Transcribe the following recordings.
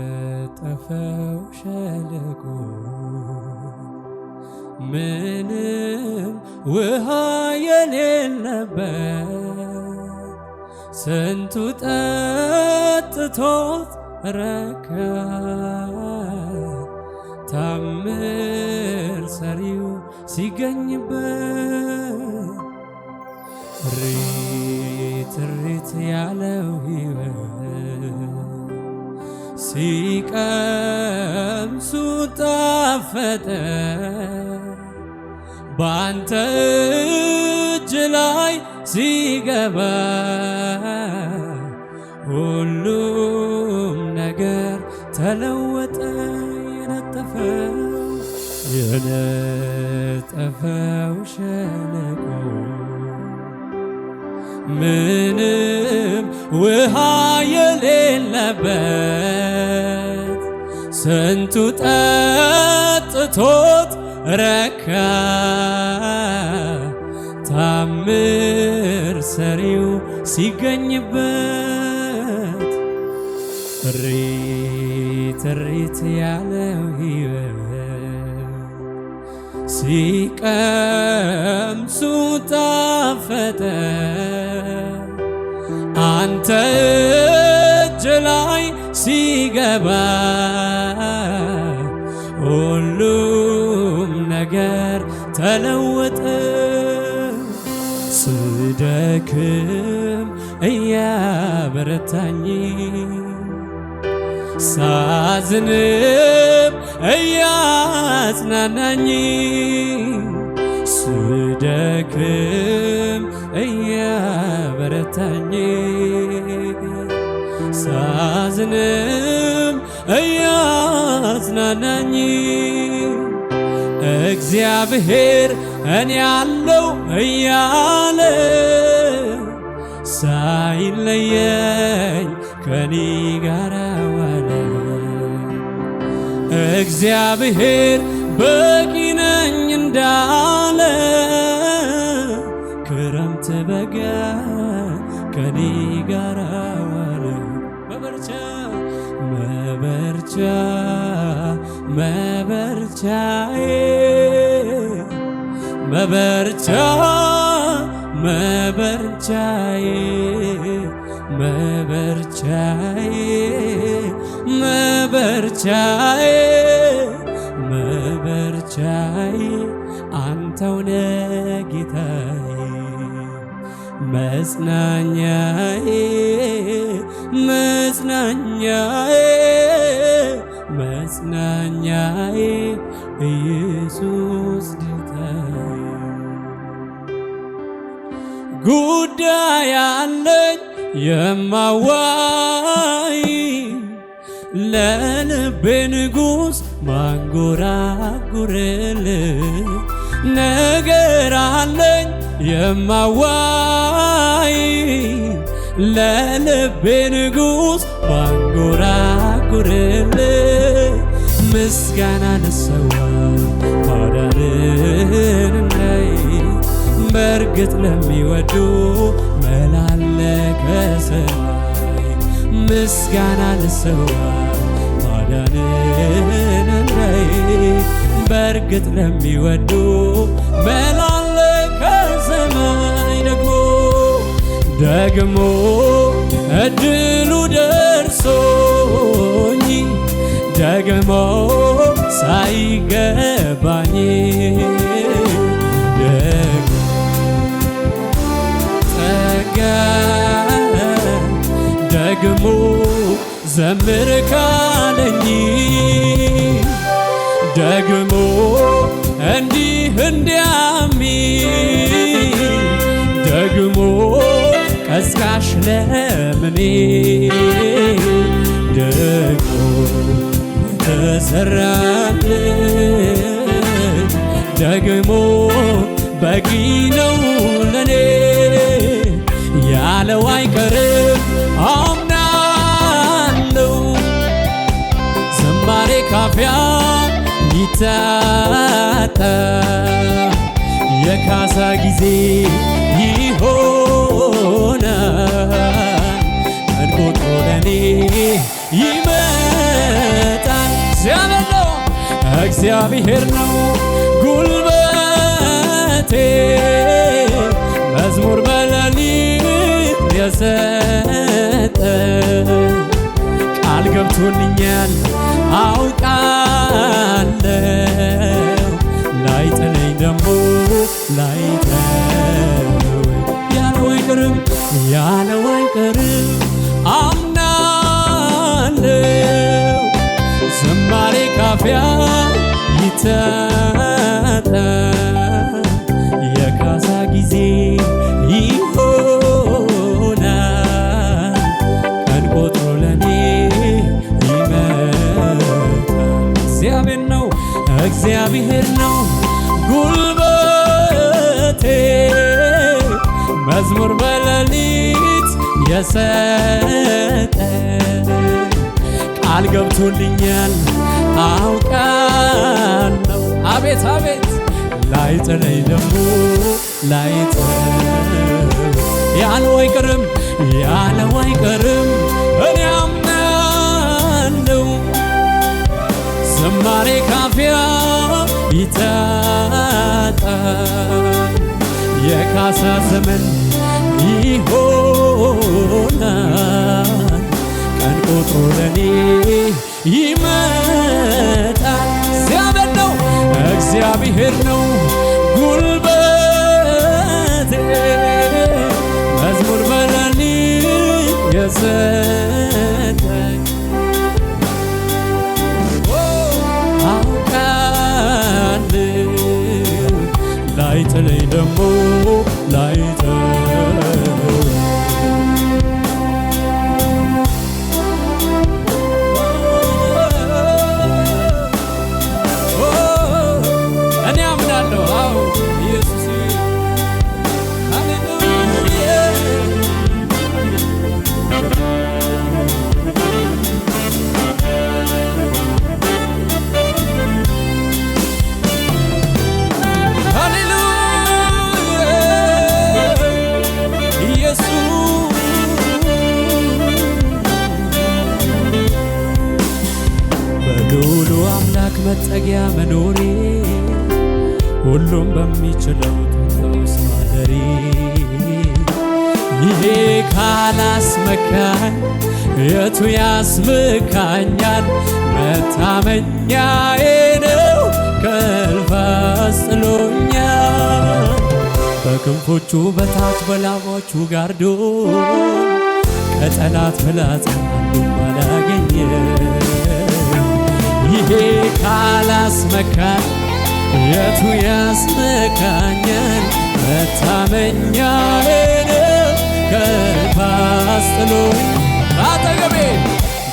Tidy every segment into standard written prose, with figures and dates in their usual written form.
የነጠፈው ሸለቆ ምንም ውሃ የሌለበት ስንቱ ጠጥቶት ረካ። ታምር ሰሪው ሲገኝበት ሪት ያለው ሕይወት ሲቀምሱ ጣፈጠ። ባንተ እጅ ላይ ሲገባ ሁሉም ነገር ተለወጠ። የነጠፈው ሸለቆ ምንም ውሃ የሌለበት ስንቱ ጠጥቶት ረካ። ታምር ሰሪው ሲገኝበት ሪት ያለው ሕይወት ሲቀምሱ ጣፈጠ። አንተ እጅ ላይ ሲገባ ሁሉም ነገር ተለወጠ። ስደክም እያበረታኝ ሳዝንም እያጽናናኝ ስደክም እያበረታኝ ሳዝንም እያጽናናኝ እግዚአብሔር እኔ ያለው እያለ ሳይለየኝ ከኔ ጋር ዋለ። እግዚአብሔር በቂ ነኝ እንዳለ ክረምት በጋ ከኔ ጋር ዋለ። መበርቻዬ መበርቻዬ አንተው ነህ ጌታዬ። መጽናኛዬ ኢየሱስ ጌታዬ። ጉዳይ አለኝ የማዋይ ለልቤ ንጉሥ ማንጎራጉርልህ ነገር አለኝ የማዋይ ለልቤ ንጉሥ ማንጎራጉርልህ ምስጋና ልሰዋ ማዳንህን እንዳይ በእርግጥ ለሚወዱ መላለ ከሰማይ ምስጋና ልሰዋ ማዳንህን እንዳይ በእርግጥ ለሚወዱ መላለ ከሰማይ ደግሞ እድሉ ደርሶኝ ደግሞ ሳይገባኝ ደግሞ ዘምር ካለኝ ደግሞ እንዲህ እንዲያሚል ደግሞ ቀስቃሽ ለምኔ ደግሞ ተሰራልኝ ደግሞ በቂ ነው ለኔ ያለው አይቀርም አምናለው ዝማሬ ካፊያ ይታጣ የካሳ ጊዜ ይሆናል ቀን ቆጥሮ ለኔ ይመጣል። እግዚአብሔር ነው ጉልበቴ መዝሙር በሌሊት የሰጠ ቃል ገብቶልኛል አውቃለሁ ላይጥለኝ ደሞ ላይተወኝ ያለው አይቀርም ያለው አይቀርም አምናለሁ ዝማሬ ካፊያ ይታጣ የካሳ ጊዜ ይሆናል ቀን ቆጥሮ ለኔ ይመጣል። እግዚአብሔር ነው ጉልበቴ መዝሙር በሌሊት የሰጠ ቃል ገብቶልኛል አውቃለሁ አቤት አቤት ላይጥለኝ ደሞ ላይተወኝ ያለው አይቀርም ያለው አይቀርም እኔ አምናለሁ ዝማሬ ካፊያ ይታጣል የካሳ ዘመን ይሆናል ቀን ቆጥሮ ለኔ ይመጣል። እግዚአብሔር ነው ጉልበቴ መዝሙር በሌሊት የሰጠኝ አውቃለሁ ላይጥለኝ ደሞ ላይተወኝ መጠጊያ መኖሬ ሁሉም በሚችለው ተውስ ማደሬ ይሄ ካላስመካኝ የቱ ያስመካኛል? መታመኛዬ ነው ከእልፍ አስጥሎኛል። በክንፎቹ በታች በላባዎቹ ጋርዶ ከጠላት ፍላጻ አንዱም አላገኘም። ይሄ ካላስመካኝ የቱ ያስመካኛል? መታመኛዬ ነው ከእልፍ አስጥሎኝ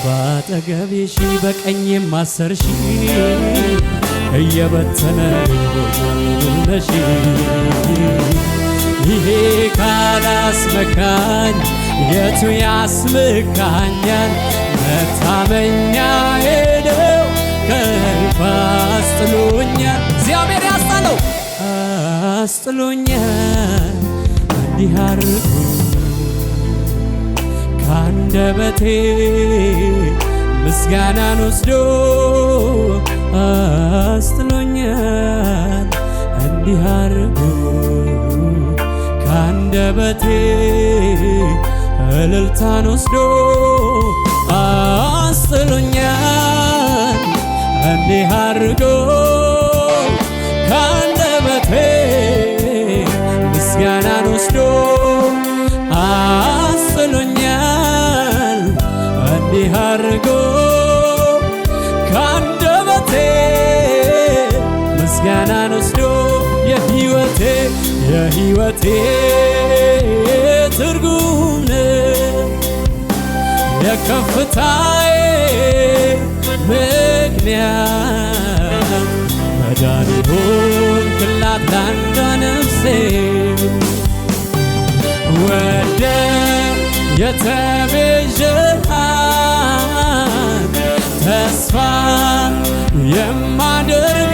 በአጠገቤ ሺህ በቀኜም 10 ሺህ እየበተነ ነሽ ይሄ ካላስመካኝ የቱ ያስመካኛል? መታመኛዬ ነው ከእልፍ አስጥሎኛል። እግዚአብሔር ያስጣለው አስጥሎኛል። እንዲህ አርጎ ከአንደበቴ ምስጋናን ወስዶ አስጥሎኛል። እንዲህ አርጎ ከአንደበቴ እልልታን ወስዶ አስጥሎኛል። እንዲህ አርጎ ከአንደበቴ ምስጋናን ወስዶ አስጥሎኛል። እንዲህ አርጎ ከአንደበቴ ምስጋናን ወስዶ የሕይወቴ ትርጉም ነው የከፍታዬ ምክንያት መዳን ሆንክላት ላንዷ ነፍሴ ወደ የተቤዠሃት ተስፋ የማደርግ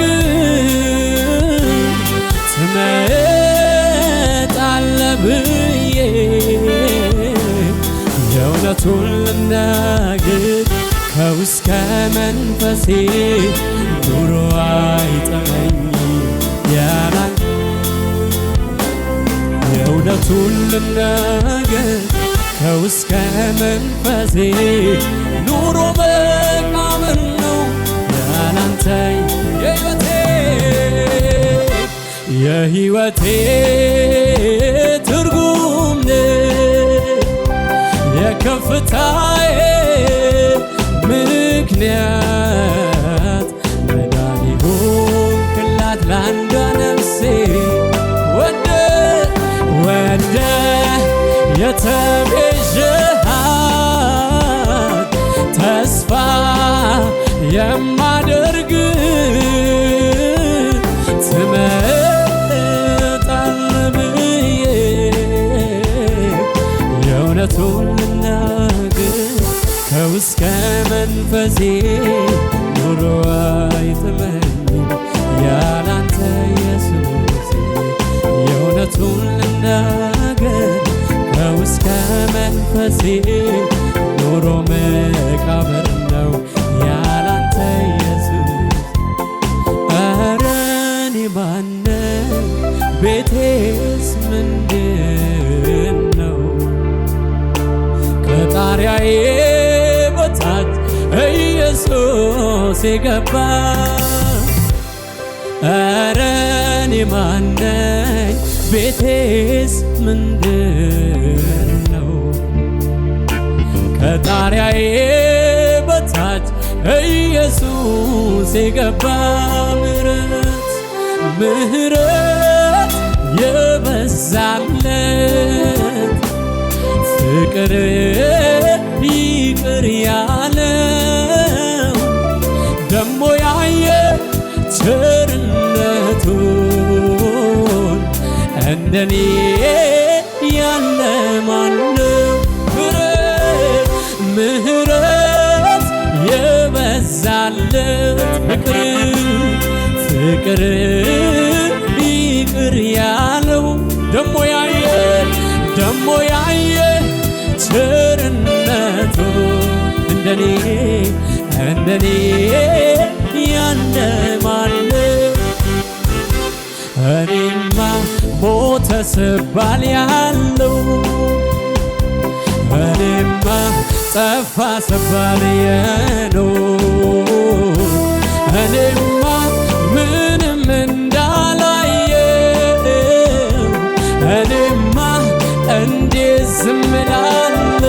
ትመጣለህ ብዬ የእውነቱን ልናገር ከውስጥ መንፈሴ ኑሮ አይጠመኝ ያላን የእውነቱን ልናገር ከውስጥ መንፈሴ ኑሮ መቃብር ነው ያላንተ የሕይወቴ ትርጉም የከፍታዬ ምክንያት መዳን ሆንክላት ለአንዷ ነፍሴ ወደ የተቤዠሃት ተስፋ የማደርግ ትመጣለህ ብዬ የእውነቱን ልናገር ከውስጥ መንፈሴ ኑሮ አይጥመኝም ያላንተ ኢየሱስ የእውነቱን ልናገር ከውስጥ መንፈሴ ኑሮ መቃብር ነው ያላንተ ኢየሱስ ኧረ እኔ ማነኝ ቤቴስ ምንድን ነው ከጣሪያዬ በታች ኢየሱስ የገባ ኧረ እኔ ማነኝ ቤቴስ ምንድን ነው ከጣሪያዬ በታች ኢየሱስ የገባ ምሕረት የበዛለት ፍቅር ይቅር ያለው ደሞ ያየ ቸርነቱን እንደኔ ያለ ማነው? ምሕረት የበዛለት ፍቅር ይቅር ያለው ደሞ ያየ ቸርነቱ እንደኔ ያለ ማነው? እኔማ ሞተ ስባል ያለው እኔማ ጠፋ ስባል የኖር እኔማ ምንም እንዳላየው እኔማ እንዴት ዝም እላለሁ?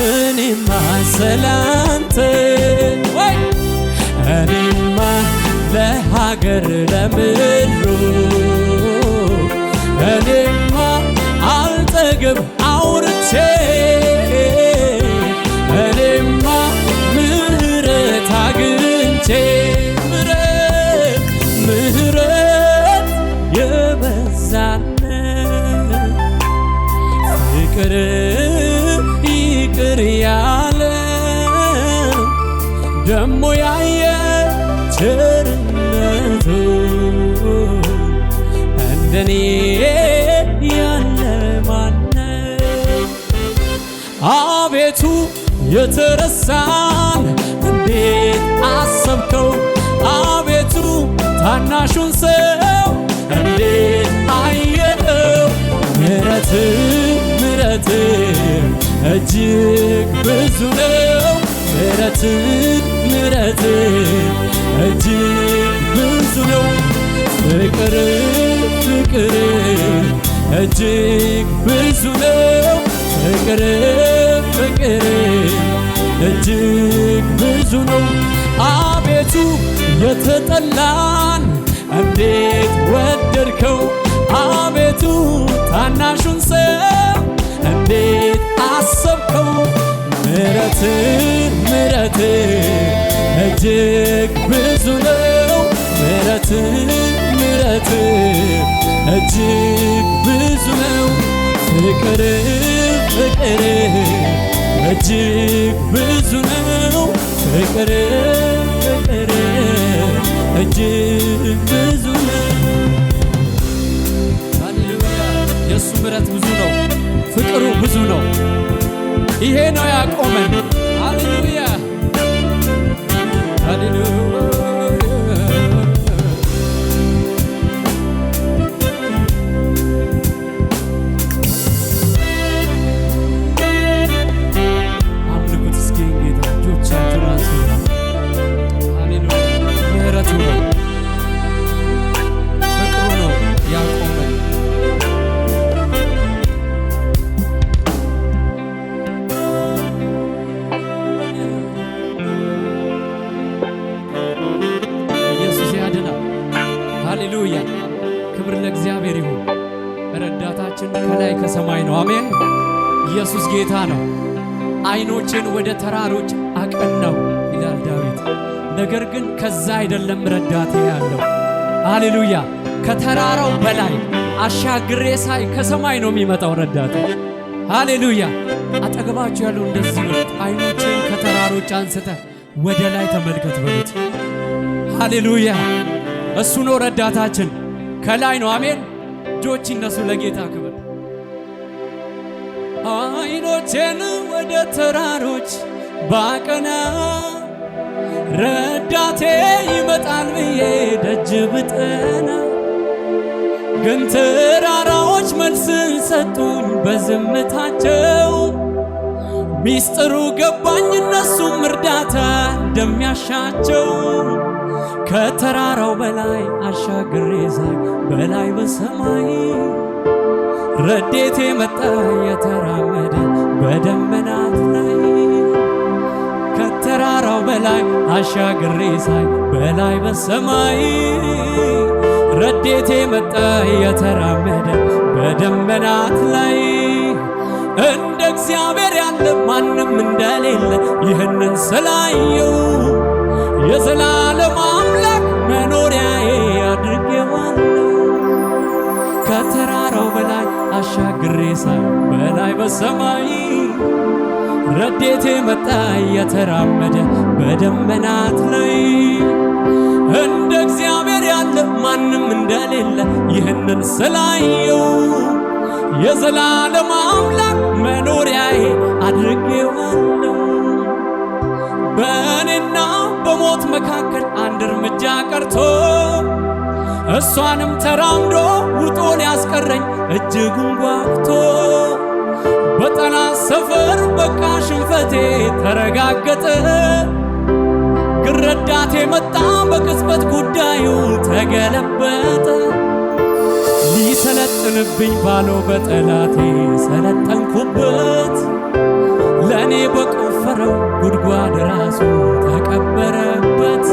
እኔማ ስላንተ ወይ እኔማ ለሀገር ለምድሩ እኔማ አልጠግብ አውርቼ እኔማ ምሕረት አግኝቼ ምሕረት የበዛለት ፍቅር ይቅር ያለው ደሞ ያየ ቸርነቱ እንደኔ ያለ ማነው? አቤቱ የተረሳን እንዴት አሰብከው? አቤቱ ታናሹን ሰው እንዴት አየኸው? ምሕረት እጅግ ብዙ ነው። ምሕረት እጅግ ብዙ ነው። ፍቅር እጅግ ብዙ ነው። ፍቅር እጅግ ብዙ ነው። አቤቱ የተጠላን እንዴት ወደድከው? አቤቱ ታናሹን ሰው እንዴት አሰብከው? ምሕረት እጅግ ብዙ ነው። ምሕረት እጅግ ብዙ ነው። ፍቅር እጅግ ብዙ ነው። ፍቅር እጅግ ብዙ ነው። ሃሌሉያ! የእሱ ምሕረት ብዙ ነው። ፍቅሩ ብዙ ነው። ይሄ ነው ያቆመን። ሃሌሉያ ሃሌሉያ ሃሌሉያ ክብር ለእግዚአብሔር ይሁን። ረዳታችን ከላይ ከሰማይ ነው። አሜን። ኢየሱስ ጌታ ነው። ዓይኖችን ወደ ተራሮች አቀናው ይላል ዳዊት። ነገር ግን ከዛ አይደለም ረዳቴ ያለው። ሃሌሉያ ከተራራው በላይ አሻግሬ ሳይ ከሰማይ ነው የሚመጣው ረዳቴ። ሃሌሉያ አጠገባችሁ ያለው እንደዚህ በሉት፣ ዓይኖችን ከተራሮች አንስተ ወደ ላይ ተመልከት በሉት። ሃሌሉያ እሱ ነው ረዳታችን፣ ከላይ ነው። አሜን። እጆች ይነሱ ለጌታ ክብር። ዓይኖቼን ወደ ተራሮች ባቀና ረዳቴ ይመጣል ብዬ ደጅ ብጠና፣ ግን ተራራዎች መልስን ሰጡኝ በዝምታቸው። ሚስጥሩ ገባኝ እነሱም እርዳታ እንደሚያሻቸው። ከተራራው በላይ አሻግሬ ሳይ በላይ በሰማይ ረዴቴ መጣ የተራመደ በደመናት ላይ። ከተራራው በላይ አሻግሬ ሳይ በላይ በሰማይ ረዴቴ መጣ የተራመደ በደመናት ላይ። እንደ እግዚአብሔር ያለ ማንም እንደሌለ ይህንን ስላየው የዘላለም አምላክ መኖሪያዬ አድርጌዋለሁ። ከተራራው በላይ አሻግሬ ሳይ በላይ በሰማይ ረዴቴ መጣ የተራመደ በደመናት ላይ። እንደ እግዚአብሔር ያለ ማንም እንደሌለ ይህንን ስላየው የዘላለም አምላክ መኖሪያዬ አድርጌዋለሁ። በእኔና በሞት መካከል አንድ እርምጃ ቀርቶ እሷንም ተራምዶ ውጦ ሊያስቀረኝ እጅጉን ጓግቶ፣ በጠላት ሰፈር በቃ ሽንፈቴ ተረጋገጠ። ግን ረዳቴ መጣ በቅጽበት ጉዳዩ ተገለበጠ። ሊሰለጥንብኝ ባለው በጠላቴ ሰለጠንኩበት። ለእኔ በቆፈረው ጉድጓድ ራሱ ተቀበረበት።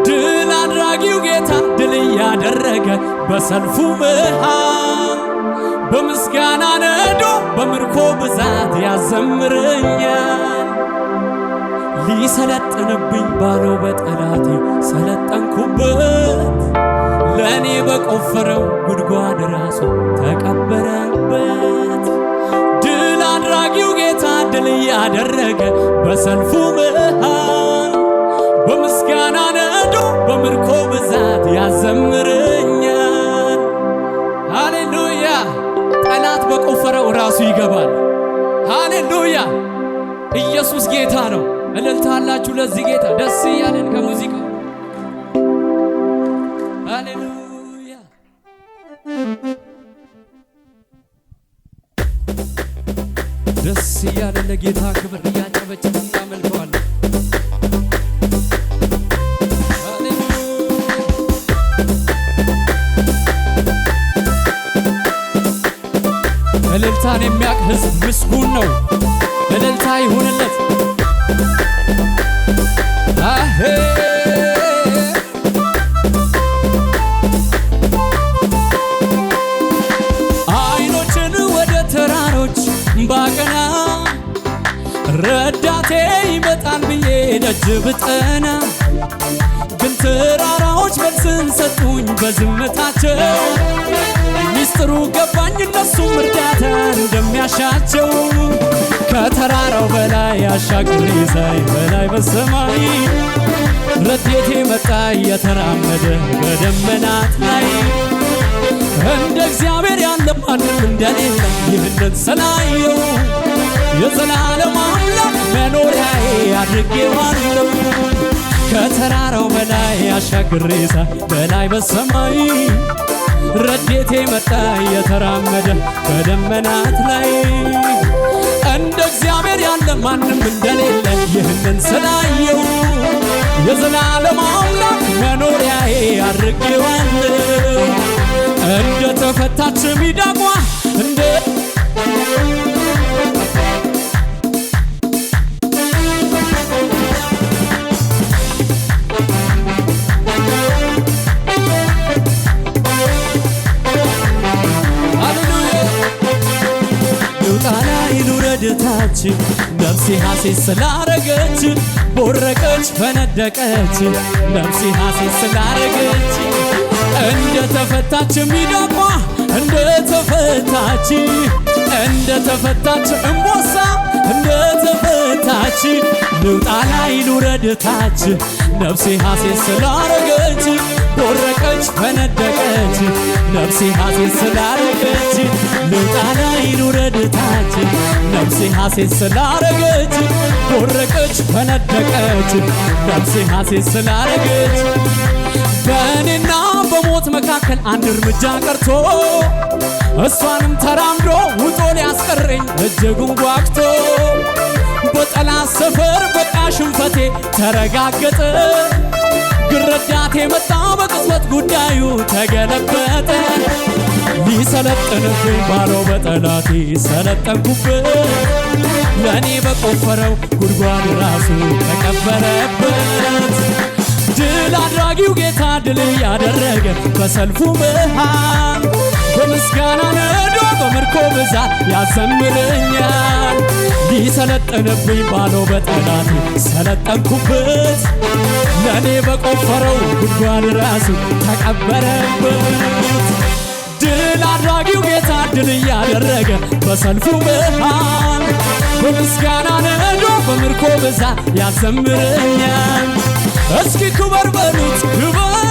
ድል አድራጊው ጌታ ድል እያደረገ በሰልፉ መሃል በምስጋና ነዶ በምርኮ ብዛት ያዘምረኛል። ሊሰለጥንብኝ ባለው በጠላቴ ሰለጠንኩበት። ለእኔ በቆፈረው ጉድጓድ ራሱ ተቀበረበት። ድል አድራጊው ጌታ ድል እያደረገ በሰልፉ መሃል በምስጋና ነዶ በምርኮ ብዛት ያዘምረኛል። ሃሌሉያ ጠላት በቆፈረው ራሱ ይገባል። ሃሌሉያ ኢየሱስ ጌታ ነው። እልልታላችሁ ለዚህ ጌታ ደስ እያለን ከሙዚቃው ሃሌሉያ ደስ እያለን ለጌታ ክብር እያጨበጨብን እናመልከዋለን። እልልታን የሚያውቅ ሕዝብ ምስጉን ነው። እልልታ ይሁንለት። ዓይኖችን ወደ ተራሮች ባቀና ረዳቴ ይመጣል ብዬ ደጅ ብጠና፣ ግን ተራራዎች መልስን ሰጡኝ በዝምታቸው። ሚስጥሩ ገባኝ እነሱም እርዳታ እንደሚያሻቸው። ከተራራው በላይ አሻግሬ ሳይ በላይ በሰማይ ረድኤቴ መጣ እየተራመደ በደመናት ላይ። እንደ እግዚአብሔር ያለ ማንም እንደሌለ ይህንን ስላየው የዘላለም አምላክ መኖሪያዬ አድርጌዋለሁ። ከተራራው በላይ አሻግሬ ሳይ በላይ በሰማይ ረድኤቴ መጣ የተራመደ በደመናት ላይ እንደ እግዚአብሔር ያለ ማንም እንደሌለ ይህንን ስላየው የዘላለም አምላክ መኖሪያዬ አድርጌዋለሁ። እንደ ተፈታች ሚዳቋ እንደ ታች ነፍሴ ሐሴት ስላረገች ቦረቀች ፈነደቀች ነፍሴ ሐሴት ስላረገች እንደ ተፈታች ሚዳቋ እንደ ተፈታች እምቦሳ እንደ ተፈታች ልውጣ ላይ ልውረድ ታች ነፍሴ ሐሴት ስላረገች ቦረቀች ፈነደቀች ነፍሴ ሐሴት ስላረገች ልውጣ ላይ ልውረድ ታች ነፍሴ ሐሴት ስላረገች ቦረቀች ፈነደቀች ነፍሴ ሐሴት ስላረገች በእኔና በሞት መካከል አንድ እርምጃ ቀርቶ እሷንም ተራምዶ ውጦ ሊያስቀረኝ እጅጉን ጓግቶ በጠላት ሰፈር በቃ ሽንፈቴ ተረጋገጠ። ግረዳቴ መጣ በቅጽበት ጉዳዩ ተገለበጠ። ሊሰለጥንብኝ ባለው በጠላቴ ሰለጠንኩበት። ለእኔ በቆፈረው ጉድጓድ ራሱ ተቀበረበት። ድል አድራጊው ጌታ ድል ያደረገ በሰልፉ መሃል በምስጋና ነዶ በምርኮ ብዛት ያዘምረኛል። ሊሰለጥንብኝ ባለው በጠላቴ ሰለጠንኩበት። ለእኔ በቆፈረው ጉድጓድ ራሱ ተቀበረበት። ድል አድራጊው ጌታ ድል ያደረገ በሰልፉ መሃል በምስጋና ነዶ በምርኮ ብዛት ያዘምረኛል። እስኪ ክበር በሉት ክበር፣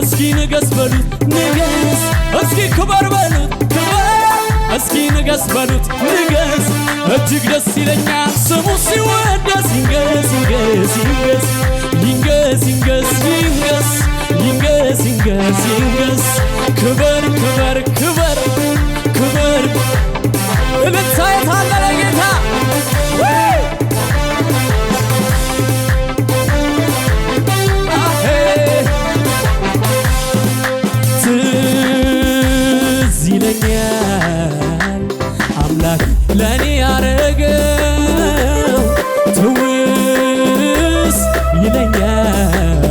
እስኪ ንገስ በሉት ንገስ፣ እስኪ ክበር በሉት ክበር፣ እስኪ ንገስ በሉት ንገስ። እጅግ ደስ ይለኛል ስሙ ሲወደስ ይንገስ ይንገስ ይንገስ ይንገስ ይንገስ ይንገስ ይንገስ ይንገስ። ክበር ክበር ክበር ክበር እልልታየት አለ ለጌታ ትዝ ይለኛል አምላክ ለእኔ ያረገው ትውስ ይለኛል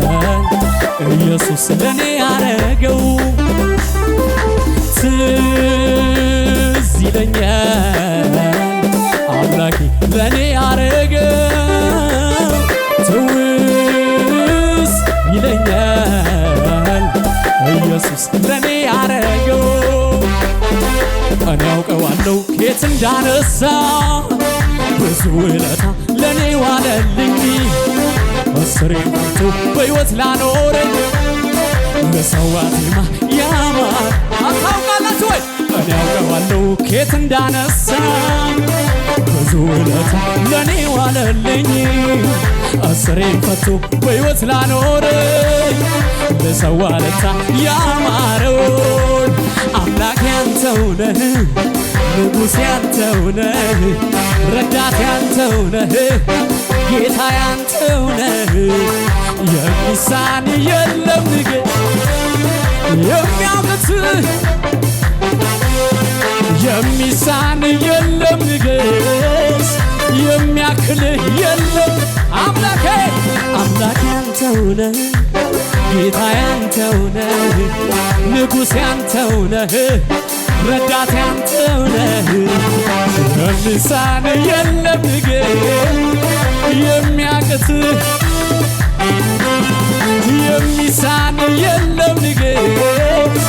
ኢየሱስ ለእኔ ያረገው ትዝ ይለኛል አምላኬ ለእኔ ያረገው ትውስ ይለኛል ኢየሱስ ለእኔ ያረገው። እኔ ያውቀዋለሁ ከየት እንዳነሳ ብዙ ውለታ ለእኔ ዋለልኝ። እስሬን ፈቶ በሕይወት ላኖረኝ ለሰዋ ዜማ ያማረ አታውቃላችሁ ወይ? እኔ ያውቀዋለሁ ከየት እንዳነሳ ብዙ ውለታ ለእኔ ዋለልኝ። እስሬን ፈቶ በሕይወት ላኖረኝ ለሰዋ ለታ ያማረውን አምላክ ያንተው ነህ፣ ንጉሥ ያንተው ነህ፣ ረዳት ያንተው ነህ፣ ጌታ ያንተው ነህ። የሚሳን የለም ንገስ የሚያቅትህ የሚሳን የለም ንገስ የሚያክልህ የለም። አምላኬ አምላክ ያንተው ነህ፣ ጌታ ያንተው ነህ፣ ንጉሥ ያንተው ነህ፣ ረዳት ያንተው ነህ። የሚሳን የለም ንገስ የሚያቅትህ የሚሳን የለም ንገስ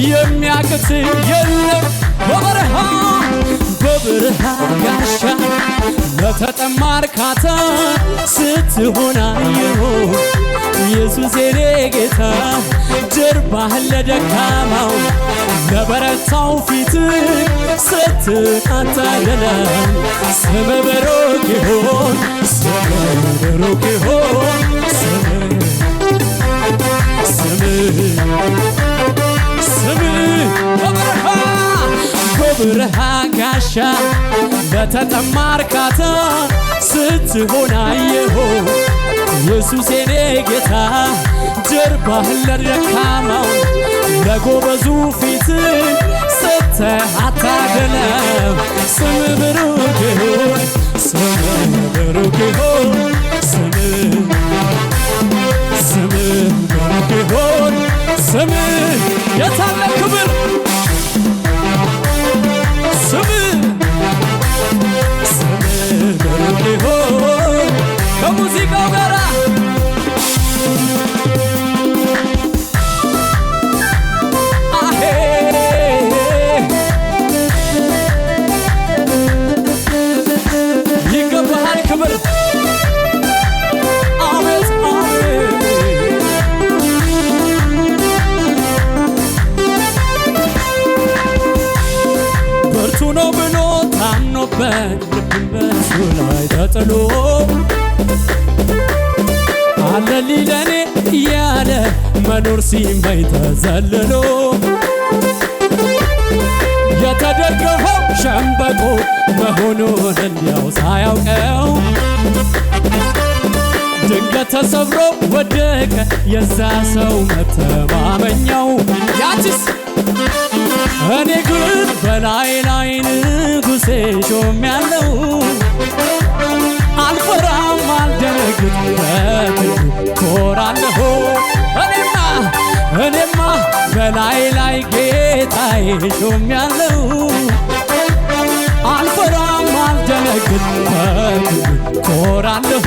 የሚያቅትህ የለም። በበረሃ በብርሃን ጋሻ ለተጠማ እርካታ ስትሆን አየሁ ኢየሱስ የኔ ጌታ ጀርባህን ለደካማው ለበረታው ፊት ስትታደለ ስም ብሩክ ይሁን ስም ብሩክ ይሁን ስም በብርሃን ጋሻ ለተጠማ እርካታ ስትሆን አየሁ ኢየሱስ የኔ ጌታ ጀርባህን ለደካማው ለጎበዙ ፊት ሰጥተህ አታደለም ስም ብሩክ ይሁን ስም ብሩክ ይሁን ስም ብሩክ ይሁን ስም የታለ ክብር ስም ብሩክ ይሁን ከሙዚቃው ጋር ይገባሃል ክብር አቤት ብርቱ ነው ብሎ ታምኖበት ልብን በሱ ላይ ተጥሎ አለልኝ ለኔ እያለ መኖር ሲመኝ ተዘልሎ የተደገፈው ሸምበቆ መሆኑን እንዲያው ሳያውቀው ድንገት ተሰብሮ ወደቀ የዛ ሰው መተማመኛው ያችስ እኔ ግን በላይ ላይ ንጉሴ ሾሜያለሁ አልፈራም አልደነግጥም ኮራለሁ እኔማ በላይ ላይ ጌታዬ ሾሜያለሁ አልፈራም አልደነግጥም ኮራለሁ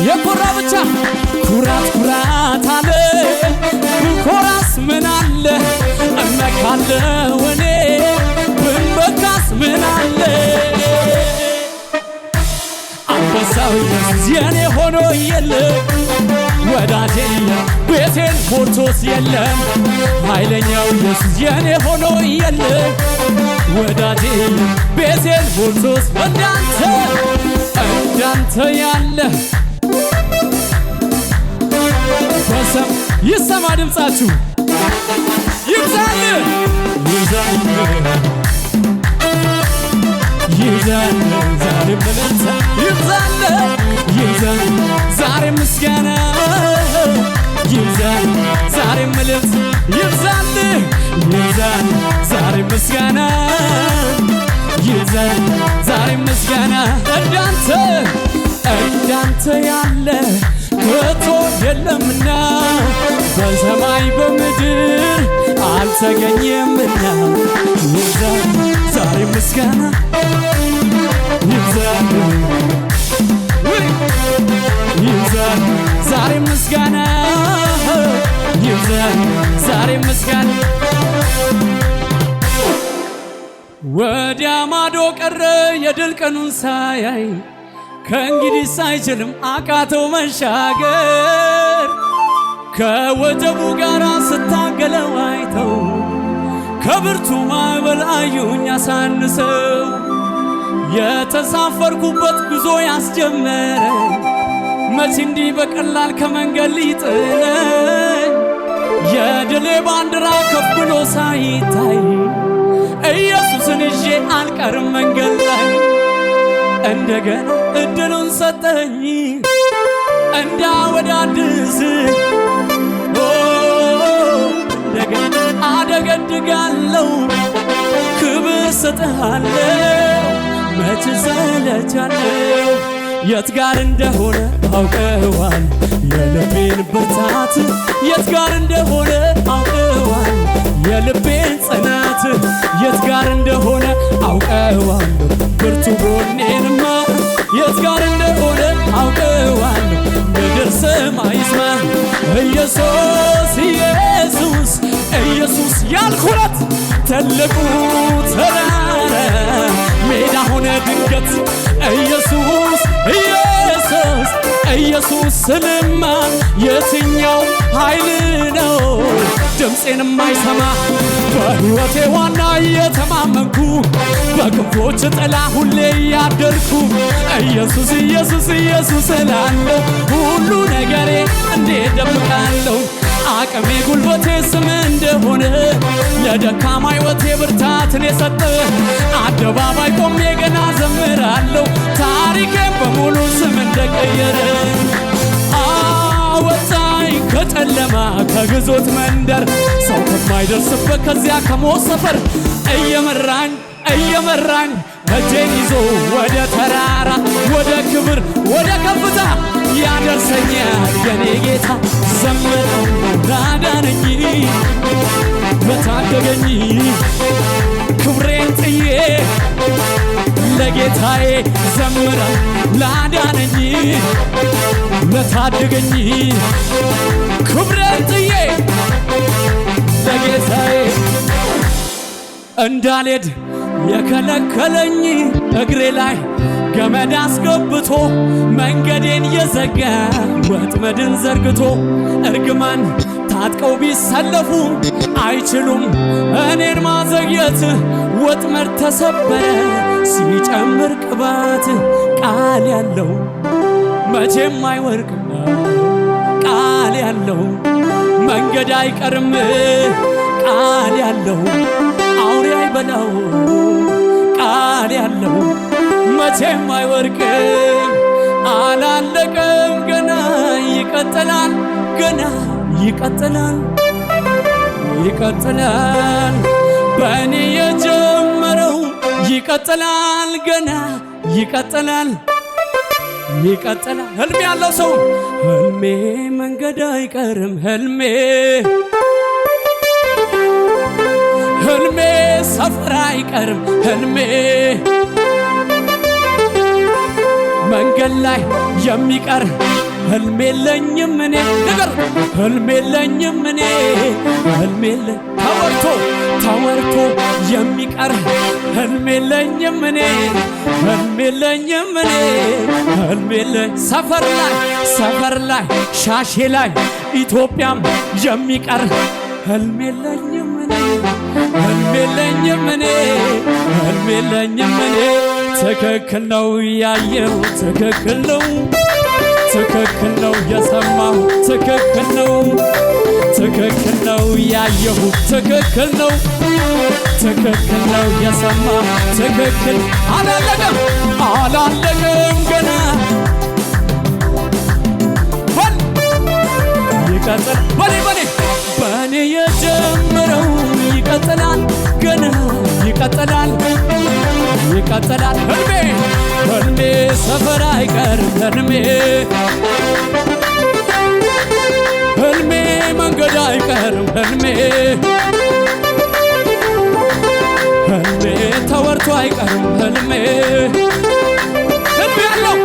የኮራ ብቻ ኩራት አለ ብኮራስ ምን አለ እመካለሁ እኔ ብመካስ ምን አለ አንበሳው ኢየሱስ የኔ ሆኖ የለም ወዳጄ ቤቴን ሞልቶስ የለም ኃይለኛው ኢየሱስ የኔ ሆኖ የለም ወዳጄ ቤቴን ሞልቶስ እንዳንተ ያለ በሰም ይሰማ ድምፃችሁ ይብዛል ዛሬ ምልልታ ይብዛል ዛሬ ምስጋና ይብዛል ዛሬ ምልልታ ይብዛል ዛሬ ምስጋና ይብዛል ዛሬ ምስጋና እንዳንተ ያለ ከቶ የለምና በሰማይ በምድር አልተገኘምና ይብዛል ዛሬ ምስጋና ይብዛል ዛሬ ምስጋና ይብዛል ዛሬ ምስጋና ወዲያ ማዶ ቀረ የድል ቀኑን ሳያይ ከእንግዲህ ሳይችልም አቃተው መሻገር ከወጀቡ ጋር ስታገለው አይተው ከብርቱ ማዕበል አዩኝ አሳንሰው የተሳፈርኩበት ጉዞ ያስጀመረኝ መቼ እንዲህ በቀላል ከመንገድ ሊጥለኝ የድሌ ባንዲራ ከፍ ብሎ ሳይታይ ኢየሱስን ይዤ አልቀርም መንገድ ላይ እንደገና እድሉን ሰጠኝ እንዳወዳድስ እንደገና አደገድጋለሁ ክብር ሰጥሃለሁ መች ሰለቻለሁ የት ጋር እንደሆነ አውቀዋል የልቤን ብርታት የት ጋር እንደሆነ አውቀዋል የልቤን ጽናት የት ጋር እንደሆነ አውቀዋል ብርቱ ጎኔንማ የት ጋር እንደሆነ አውቀዋል ምድር ሰማይ ይስማ ኢየሱስ ኢየሱስ ኢየሱስ ያልኩለት ትልቁ ተራራ ሜዳ ሆነ ድንገት ኢየሱስ ኢየሱስ ኢየሱስ ስልማ የትኛው ኃይል ነው ድምፄን የማይሰማ በሕይወቴ ዋና እየተማመንኩ በክንፎች ጥላ ሁሌ ያደርኩ ኢየሱስ ኢየሱስ ኢየሱስ እላለሁ ሁሉ ነገሬ እንዴት ደብቃለሁ አቅሜ ጉልበቴ ስም እንደሆነ ለደካማ ሕይወቴ ብርታትን የሰጠ አደባባይ ቆሜ ገና ዘምራለሁ ታሪኬን በሙሉ ስም እንደቀየረ አወጣኝ ከጨለማ ከግዞት መንደር ሰው ከማይደርስበት ከዚያ ከሞት ሰፈር እየመራኝ እጄን ይዞ ወደ ተራራ ወደ ክብር ወደ ከፍታ ያደርሰኛል የኔ ጌታ ዘምረው ላዳነኝ ለታደገኝ ክብሬን ጥዬ ለጌታዬ ዘምረው ላዳነኝ ለታደገኝ ክብሬን ጥዬ ለጌታዬ እንዳልሄድ የከለከለኝ እግሬ ላይ ገመድ አስገብቶ መንገዴን የዘጋ ወጥመድን ዘርግቶ እርግማን ታጥቀው ቢሰለፉ አይችሉም እኔን ማዘግየት ወጥመድ ተሰበረ ሲጨምር ቅባት ቃል ያለው መቼም አይወርቅም ቃል ያለው መንገድ አይቀርም ቃል ያለው አውሬ አይበላው ቃል ያለው መቼም አይወርቅም አላለቀም ገና ይቀጥላል ገና ይቀጥላል በእኔ የጀመረው ይቀጥላል ገና ይቀጥላል ህልሜ ያለው ሰው ህልሜ መንገድ አይቀርም ህልሜ ሰፈር አይቀርም ህልሜ መንገድ ላይ የሚቀር ህልሜ የለኝም እኔ ነገር ህልሜ የለኝም እኔ ህልሜ ተወርቶ የሚቀር ህልሜ የለኝም እኔ ህልሜ የለኝም እኔ ህልሜ ሰፈር ላይ ሻሼ ላይ ኢትዮጵያም የሚቀር ህልሜ የለኝም እኔ ህልሜ የለኝም እኔ ትክክል ነው ያየው ትክክል ነው የሰማው ትክክል ነው ያየው ትክክል ነው የሰማው ትክክል አላለቀም ገና ይቀጥል በኔ የጀመረው ይቀጥላል ገና ይቀጥላል ህልሜ ሰፈር አይቀርም ህልሜ መንገድ አይቀርም ህልሜ ተወርቶ አይቀርም ህልሜ ያለው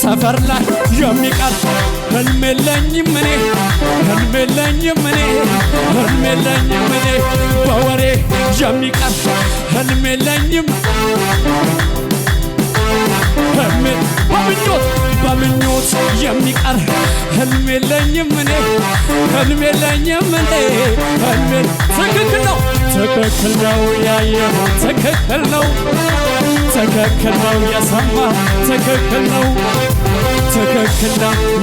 ሰፈር ላይ የሚቀር ህልሜ የለኝም እኔ በወሬ የሚቀር ህልሜ የለኝም በምኞት የሚቀር ህልሜ የለኝም እኔ ትክክል ነው ያየኸው ትክክል ነው የሰማው ትክክል ነው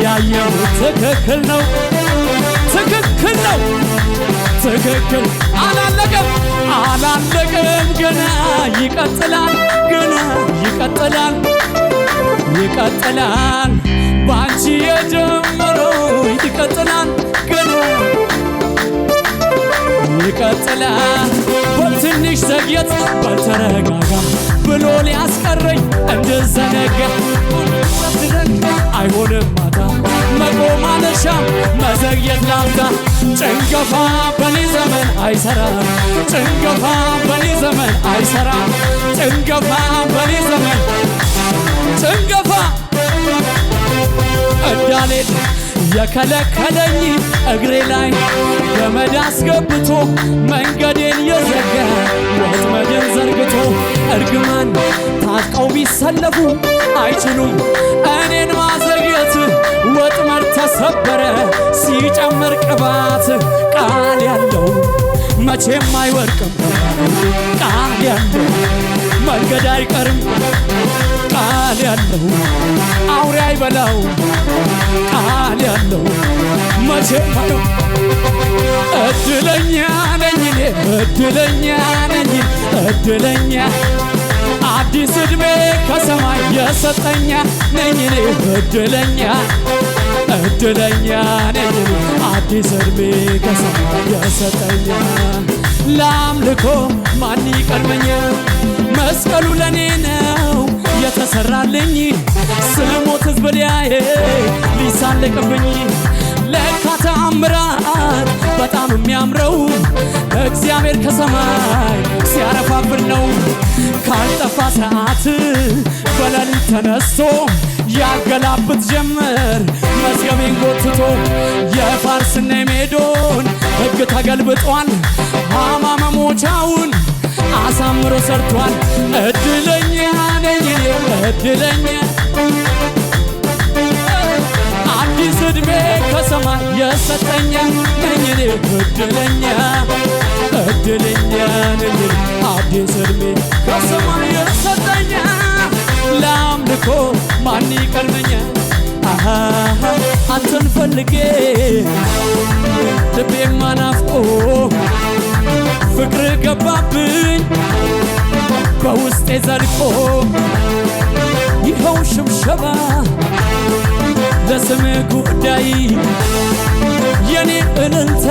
ያየኸው ትክክል ነው አላለቀም ገና ይቀጥላል ባንቺ የጀመረው ይቀጥላል ገና ይቀጥላል በትንሽ ዘግየት በተረጋጋ ብሎ ሊያስቀረኝ እንደዘነጋ አይሆንም ማታ መቆም አልሻም መዘግየት ላምታ ጭንገፋ በኔ ዘመን አይሰራም እንዳልሄድ የከለከለኝ እግሬ ላይ ገመድ አስገብቶ መንገዴን የዘጋ ወጥመድን ዘርግቶ እርግማን ታጥቀው ቢሰለፉ አይችሉም እኔን ማዘግየት። ወጥመድ ተሰበረ ሲጨምር ቅባት ቃል ያለው መቼም አይወድቅም። ቃል ያለው መንገድ አይቀርም። ቃል ያለው አውሬ አይበላው። ቃል ያለው መቼም እድለኛ ነኝ እኔ እድለኛ ነኝ እድለኛ አዲስ ዕድሜ ከሰማይ የሰጠኛ ነኝ እኔ እድለኛ እድለኛ ነኝ አዲስ ዕድሜ ከሰማይ የሰጠኛ። ለአምልኮ ማን ይቀድመኛል? መስቀሉ ለኔ ነው የተሰራልኝ። ስሞት ሕዝብ ሊያየ ሊሳለቅብኝ ለካ ተአምራት በጣም የሚያምረው እግዚአብሔር ከሰማይ ሲያረፋብን ነው። ካልጠፋ ሰዓት በሌሊት ተነስቶ ያገላብጥ ጀመር መዝገቤን ጎትቶ። የፋርስና የሜዶን ሕግ ተገልብጧል። ሃማ መሞቻውን አሳምሮ ሰርቷል። እድለኛ ነኝ እድለኛ አዲስ ዕድሜ ከሰማይ የሰጠኛ ነኝ እኔ እድለኛ እድለኛ ነኝ አዲስ ዕድሜ ከሰማይ የሰጠኛ። ለአምልኮ ማን ይቀድመኛል? አንተን ፈልጌ ልቤማ ናፍቆ ፍቅር ገባብኝ በውስጤ ዘልቆ። ይኸው ሽብሸባ ለስምህ ጉዳይ የኔ እልልታ